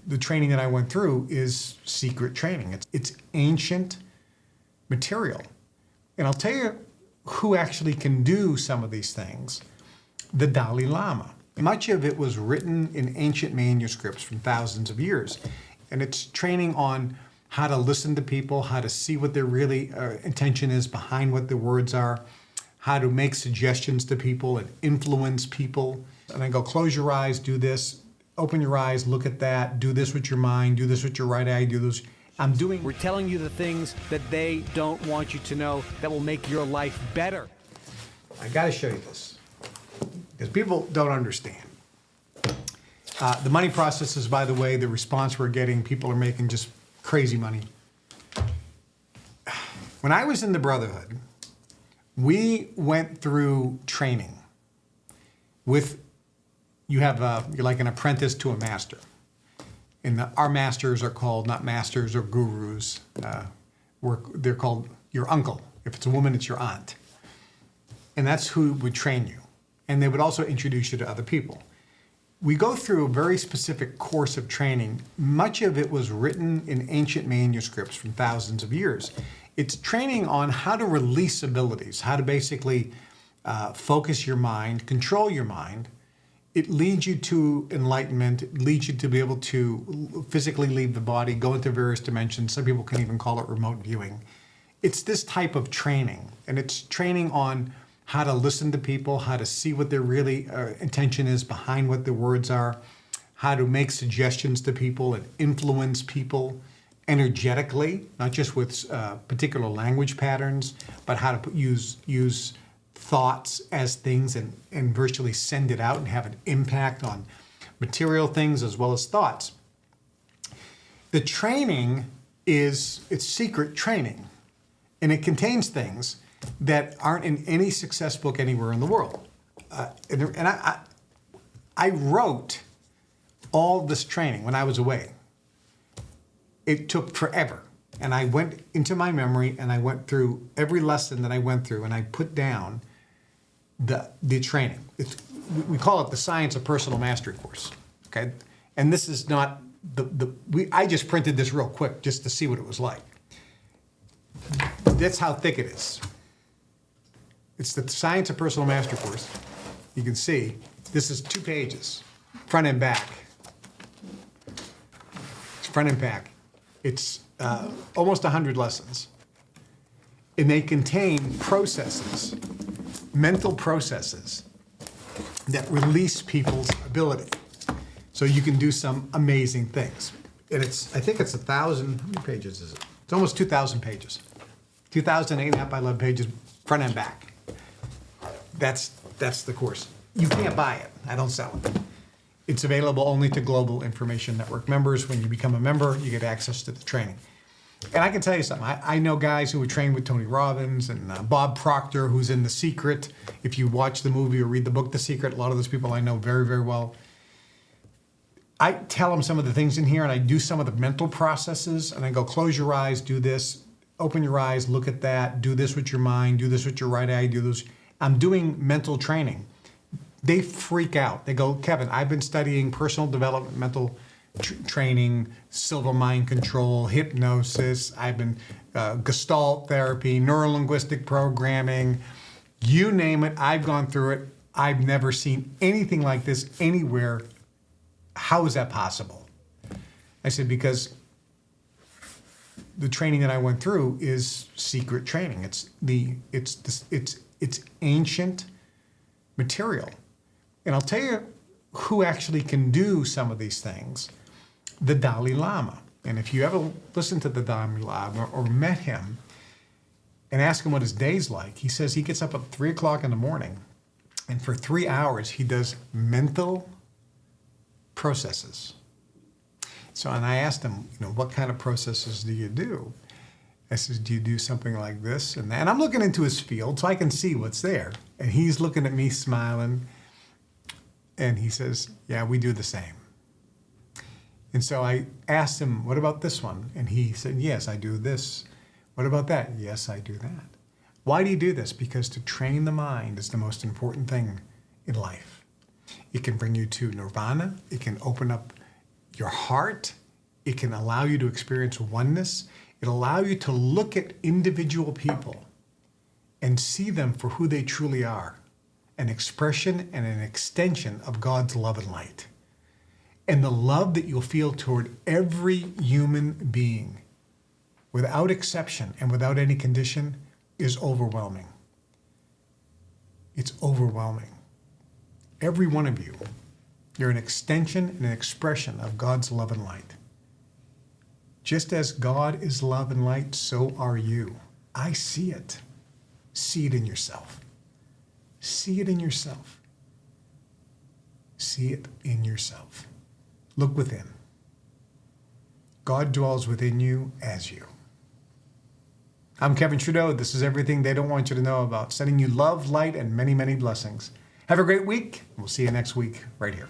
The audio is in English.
the training that I went through is secret training. It's ancient material. And I'll tell you who actually can do some of these things. The Dalai Lama. Much of it was written in ancient manuscripts from thousands of years. And it's training on how to listen to people, how to see what their really intention is behind what the words are, how to make suggestions to people and influence people. And I go, close your eyes, do this, open your eyes, look at that, do this with your mind, do this with your right eye, do this. We're telling you the things that they don't want you to know that will make your life better. I gotta show you this, because people don't understand. The money processes, by the way, the response we're getting, people are making just crazy money. When I was in the Brotherhood, we went through training with, you're like an apprentice to a master. And our masters are called not masters or gurus. They're called your uncle. If it's a woman, it's your aunt. And that's who would train you. And they would also introduce you to other people. We go through a very specific course of training. Much of it was written in ancient manuscripts from thousands of years. It's training on how to release abilities, how to basically focus your mind, control your mind. It leads you to enlightenment. It leads you to be able to physically leave the body, go into various dimensions. Some people can even call it remote viewing. It's this type of training, and it's training on how to listen to people, how to see what their really intention is behind what the words are, how to make suggestions to people and influence people energetically, not just with particular language patterns, but how to use thoughts as things and virtually send it out and have an impact on material things as well as thoughts. The training it's secret training, and it contains things that aren't in any success book anywhere in the world. And I wrote all this training when I was away. It took forever. And I went into my memory and I went through every lesson that I went through, and I put down the training. We call it the Science of Personal Mastery course, okay? And this is not I just printed this real quick just to see what it was like. That's how thick it is. It's the Science of Personal Mastery course. You can see, this is 2 pages, front and back. It's front and back. It's almost 100 lessons. And they contain processes, mental processes, that release people's ability. So you can do some amazing things. And I think it's 1,000, how many pages is it? It's almost 2,000 pages. 2,008.5 by 11 pages, front and back. That's the course. You can't buy it. I don't sell it. It's available only to Global Information Network members. When you become a member, you get access to the training. And I can tell you something. I know guys who were trained with Tony Robbins and Bob Proctor, who's in The Secret. If you watch the movie or read the book, The Secret, a lot of those people I know very, very well. I tell them some of the things in here, and I do some of the mental processes, and I go, close your eyes, do this, open your eyes, look at that, do this with your mind, do this with your right eye, do this. I'm doing mental training. They freak out. They go, Kevin, I've been studying personal development, mental training, silver mind control, hypnosis. I've been Gestalt therapy, neurolinguistic programming, you name it. I've gone through it. I've never seen anything like this anywhere. How is that possible? I said, because the training that I went through is secret training. It's ancient material. And I'll tell you who actually can do some of these things. The Dalai Lama. And if you ever listened to the Dalai Lama or met him and ask him what his day's like, he says he gets up at 3 o'clock in the morning, and for 3 hours he does mental processes. So, and I asked him, what kind of processes do you do? I said, do you do something like this and that? And I'm looking into his field so I can see what's there. And he's looking at me smiling. And he says, yeah, we do the same. And so I asked him, what about this one? And he said, yes, I do this. What about that? Yes, I do that. Why do you do this? Because to train the mind is the most important thing in life. It can bring you to nirvana. It can open up your heart. It can allow you to experience oneness. It'll allow you to look at individual people and see them for who they truly are, an expression and an extension of God's love and light. And the love that you'll feel toward every human being, without exception and without any condition, is overwhelming. It's overwhelming. Every one of you, you're an extension and an expression of God's love and light. Just as God is love and light, so are you. I see it. See it in yourself. See it in yourself. See it in yourself. Look within. God dwells within you as you. I'm Kevin Trudeau. This is everything they don't want you to know about. Sending you love, light, and many, many blessings. Have a great week. We'll see you next week right here.